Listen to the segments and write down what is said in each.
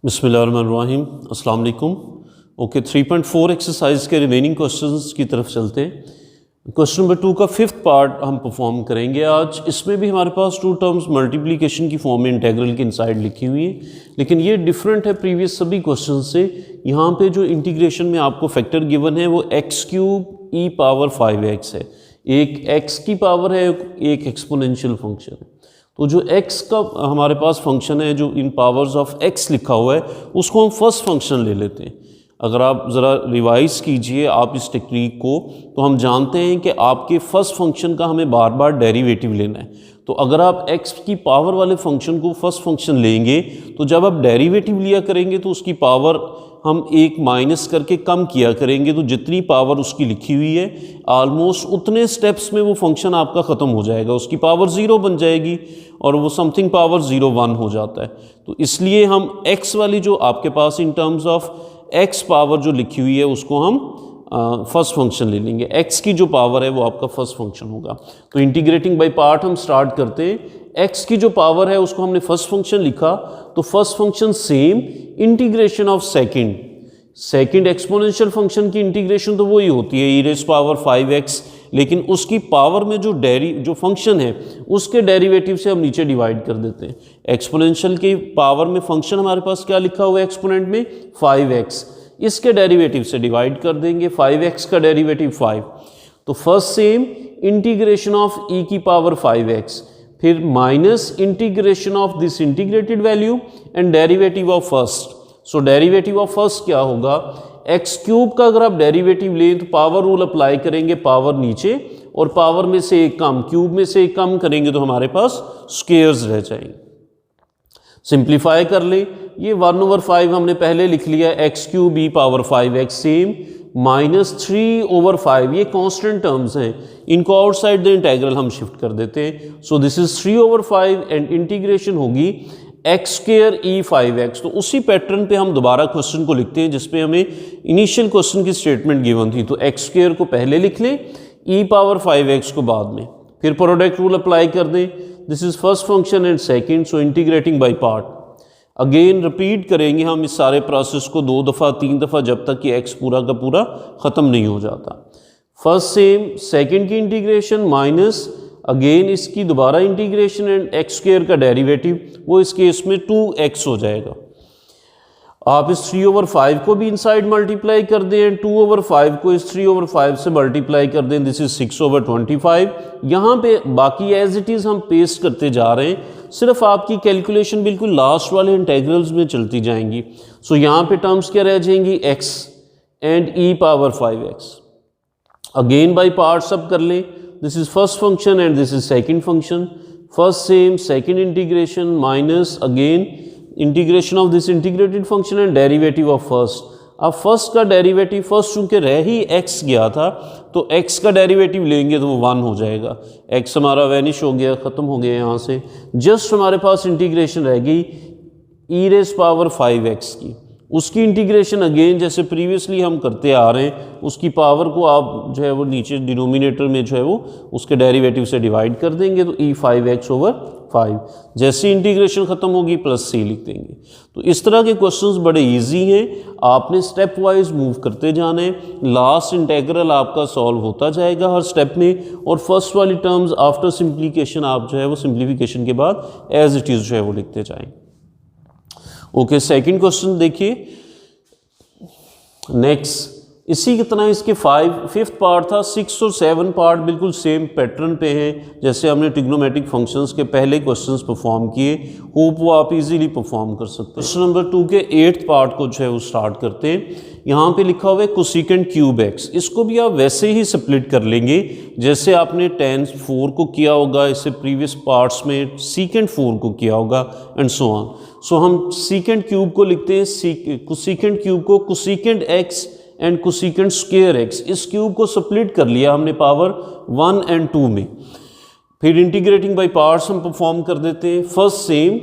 बिस्मिल्लाहिर्रहमानिर्रहीम, अस्सलाम वालेकुम। ओके, 3.4 एक्सरसाइज के रिमेनिंग क्वेश्चंस की तरफ चलते हैं। क्वेश्चन नंबर 2 का फिफ्थ पार्ट हम परफॉर्म करेंगे आज। इसमें भी हमारे पास टू टर्म्स मल्टीप्लिकेशन की फॉर्म में इंटेग्रल के इनसाइड लिखी हुई है, लेकिन ये डिफरेंट है प्रीवियस सभी क्वेश्चन से। यहाँ पे जो इंटीग्रेशन में आपको फैक्टर गिवन है वो x³ e⁻5x है। एक x की पावर है, एक एक्सपोनेंशियल फंक्शन है। तो जो x का हमारे पास फंक्शन है, जो इन पावर्स ऑफ x लिखा हुआ है, उसको हम फर्स्ट फंक्शन ले लेते हैं। अगर आप ज़रा रिवाइज़ कीजिए आप इस टेक्निक को, तो हम जानते हैं कि आपके फर्स्ट फंक्शन का हमें बार बार डेरिवेटिव लेना है। तो अगर आप x की पावर वाले फंक्शन को फर्स्ट फंक्शन लेंगे, तो जब आप डेरिवेटिव लिया करेंगे तो उसकी पावर हम एक माइनस करके कम किया करेंगे, तो जितनी पावर उसकी लिखी हुई है ऑलमोस्ट उतने स्टेप्स में वो फंक्शन आपका ख़त्म हो जाएगा, उसकी पावर 0 बन जाएगी और वो समथिंग पावर 0,1 हो जाता है। तो इसलिए हम x वाली जो आपके पास in terms of x power जो लिखी हुई है उसको हम फर्स्ट फंक्शन ले लेंगे। x की जो पावर है वो आपका फर्स्ट फंक्शन होगा। तो इंटीग्रेटिंग बाय पार्ट हम स्टार्ट करते हैं। x की जो पावर है उसको हमने फर्स्ट फंक्शन लिखा, तो first function same integration of second exponential function की इंटीग्रेशन तो वही होती है e⁻5x, लेकिन उसकी पावर में जो फंक्शन है उसके डेरिवेटिव से हम नीचे डिवाइड कर देते हैं। एक्सपोनेंशियल की पावर में फंक्शन हमारे पास क्या लिखा हुआ है एक्सपोनेंट में 5x, इसके डेरिवेटिव से डिवाइड कर देंगे। 5x का डेरिवेटिव 5, तो first sem integration of e⁻5x, फिर minus integration of this integrated value and derivative of first. So derivative of first क्या होगा, x³ का अगर आप डेरिवेटिव लें तो पावर रूल अप्लाई करेंगे, पावर नीचे और पावर में से एक कम, क्यूब में से एक कम करेंगे तो हमारे पास स्क्वेयर्स रह जाएंगे। सिंप्लीफाई कर ले, ये 1/5 हमने पहले लिख लिया, x³ e⁻5x सेम, -3/5 ये कांस्टेंट टर्म्स हैं, इनको आउटसाइड द इंटीग्रल हम शिफ्ट कर देते हैं। So this is 3/5 and integration होगी x² e⁻5x। तो उसी पैटर्न पे हम दोबारा क्वेश्चन को लिखते हैं जिसपे हमें इनिशियल क्वेश्चन की स्टेटमेंट गिवन थी। तो x² को पहले लिख लें, e⁻5x को बाद में, फिर प्रोडक्ट रूल अप्लाई कर दें। This is first function and second, so integrating by part again repeat करेंगे हम इस सारे प्रोसेस को 2 दफ़ा 3 दफ़ा, जब तक कि x पूरा का पूरा ख़त्म नहीं हो जाता। फर्स्ट सेम सेकंड की इंटीग्रेशन माइनस अगेन इसकी दोबारा इंटीग्रेशन एंड x² का डेरिवेटिव, वो इस केस में 2x हो जाएगा। आप इस 3/5 को भी इनसाइड मल्टीप्लाई कर दें, 2/5 को इस 3/5 से मल्टीप्लाई कर दें, दिस इज 6/25। यहाँ पे बाकी एज इट इज़ हम पेस्ट करते जा रहे हैं, सिर्फ आपकी कैलकुलेशन बिल्कुल लास्ट वाले इंटीग्रल्स में चलती जाएंगी। सो यहाँ पे टर्म्स क्या रह जाएंगी, x and e⁻5x। Again by part सब कर लें, this is first function and this is second function. First sem second integration minus again integration of this integrated function and derivative of first. अब first का derivative, first चूंकि रह ही x गया था तो x का डेरिवेटिव लेंगे तो वो 1 हो जाएगा। x हमारा वैनिश हो गया, ख़त्म हो गया यहाँ से। जस्ट हमारे पास इंटीग्रेशन रह गई e⁻5x की, उसकी इंटीग्रेशन अगेन जैसे प्रीवियसली हम करते आ रहे हैं, उसकी पावर को आप जो है वो नीचे डिनोमिनेटर में जो है वो उसके डेरिवेटिव से डिवाइड कर देंगे, तो e⁻5x/5। जैसे इंटीग्रेशन ख़त्म होगी प्लस c लिख देंगे। तो इस तरह के क्वेश्चंस बड़े इजी हैं, आपने स्टेप वाइज मूव करते जाना है, लास्ट इंटीग्रल आपका सॉल्व होता जाएगा हर स्टेप में, और फर्स्ट वाली टर्म्स आफ्टर सिंप्लीकेशन आप जो है वो सिंप्लीफिकेशन के बाद एज इट इज़ जो है वो लिखते जाएंगे। ओके, सेकंड क्वेश्चन देखिए। नेक्स्ट इसी की तरह इसके फिफ्थ पार्ट था, 6 और 7 पार्ट बिल्कुल सेम पैटर्न पे हैं जैसे हमने ट्रिग्नोमेट्रिक फंक्शंस के पहले क्वेश्चंस परफॉर्म किए। होप वो आप इजीली परफॉर्म कर सकते हैं। क्वेश्चन नंबर 2 के 8th पार्ट को जो है वो स्टार्ट करते हैं। यहाँ पे लिखा हुआ है कोसेकेंट क्यूब x, इसको भी आप वैसे ही स्प्लिट कर लेंगे जैसे आपने tan 4 को किया होगा, इससे प्रीवियस पार्ट्स में सेकेंट 4 को किया होगा एंड सो ऑन। सो हम सेकेंट क्यूब को लिखते हैं, कोसेकेंट क्यूब को cosecant x and cosecant square x, इस क्यूब को स्प्लिट कर लिया हमने पावर 1 एंड 2 में। फिर इंटीग्रेटिंग बाय पार्ट्स हम परफॉर्म कर देते हैं। First sem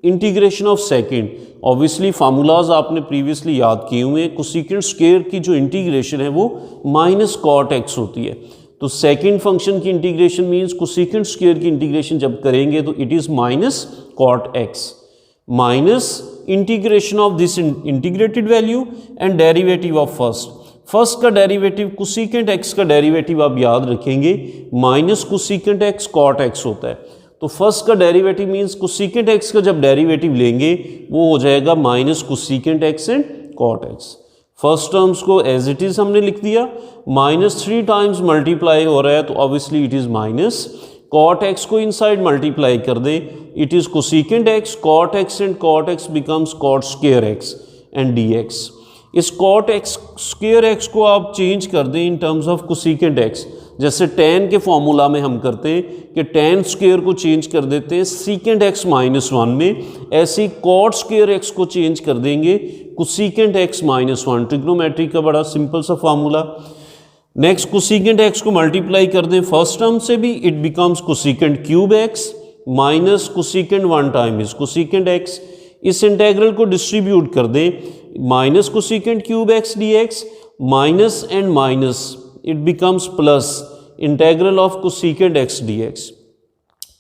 integration of second, obviously formulas आपने प्रीवियसली याद किए हुए हैं। कोसेकेंट स्क्वायर की जो इंटीग्रेशन है वो -cot x होती है, तो सेकंड फंक्शन की इंटीग्रेशन मीन्स कोसेकेंट स्क्वायर की इंटीग्रेशन जब करेंगे तो it is -cot x minus integration of this integrated value and derivative of first का डेरिवेटिव कोसेकेंट एक्स का डेरिवेटिव आप याद रखेंगे minus cosecant x cot x होता है। तो फर्स्ट का डेरिवेटिव मीन्स कोसेकेंट एक्स का जब डेरिवेटिव लेंगे वो हो जाएगा minus cosecant x and cot x. First terms को एज इट इज हमने लिख दिया, -3 टाइम्स मल्टीप्लाई हो रहा है तो obviously it is minus. Cot x को इनसाइड मल्टीप्लाई कर दें, it is cosecant x cot x and cot x becomes cot square x and d x. इस कॉट एक्स स्क्वायर एक्स को आप चेंज कर दें in terms of cosecant x, जैसे tan के फॉर्मूला में हम करते हैं कि tan स्क्वायर को चेंज कर देते हैं सीकेंट एक्स -1 में, ऐसे ही कॉट स्क्वायर एक्स को चेंज कर देंगे कोसेकेंट एक्स -1। ट्रिग्नोमेट्री का बड़ा सिंपल सा फार्मूला। नेक्स्ट कोसेकेंट एक्स को मल्टीप्लाई कर दें फर्स्ट टर्म से भी, it becomes cosecant cube x minus cosecant 1 time is cosecant x. इस इंटेग्रल को डिस्ट्रीब्यूट कर दें, minus cosecant cube x D x minus and minus it becomes plus integral of cosecant x D x.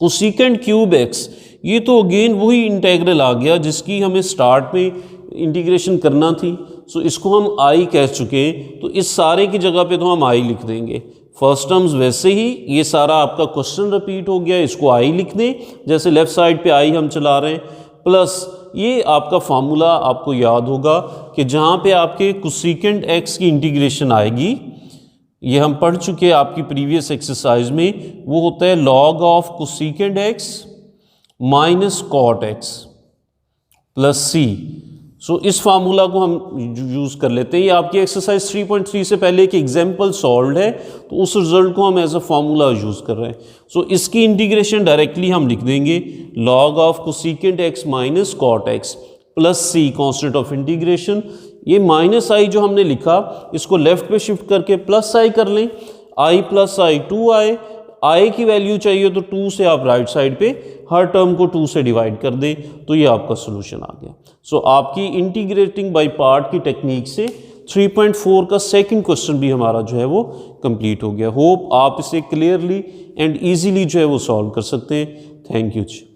Cosecant cube x ये तो again वही integral आ गया जिसकी हमें स्टार्ट में इंटीग्रेशन करना थी, सो इसको हम आई कह चुके हैं, तो इस सारे की जगह पे तो हम आई लिख देंगे। फर्स्ट टर्म्स वैसे ही ये सारा आपका क्वेश्चन रिपीट हो गया, इसको आई लिख दें जैसे लेफ्ट साइड पे आई हम चला रहे हैं, प्लस ये आपका फार्मूला आपको याद होगा कि जहाँ पे आपके कोसेकेंट एक्स की इंटीग्रेशन आएगी, ये हम पढ़ चुके हैं आपकी प्रीवियस एक्सरसाइज में, वो होता है log of cosecant x minus cot x plus c. So इस फार्मूला को हम यूज़ कर लेते हैं। ये आपकी एक्सरसाइज 3.3 से पहले एक एग्जाम्पल सॉल्व है, तो उस रिजल्ट को हम एज अ फार्मूला यूज़ कर रहे हैं। सो इसकी इंटीग्रेशन डायरेक्टली हम लिख देंगे log of cosecant x minus cot x plus c constant of integration. ये माइनस आई जो हमने लिखा इसको लेफ्ट पे शिफ्ट करके प्लस आई कर लें, आई प्लस आई 2i, आई की वैल्यू चाहिए तो 2 से आप राइट साइड पे हर टर्म को 2 से डिवाइड कर दें, तो ये आपका सोल्यूशन आ गया। सो आपकी इंटीग्रेटिंग बाय पार्ट की टेक्निक से 3.4 का सेकंड क्वेश्चन भी हमारा जो है वो कंप्लीट हो गया। होप आप इसे क्लियरली एंड ईजीली जो है वो सॉल्व कर सकते हैं। Thank you ji.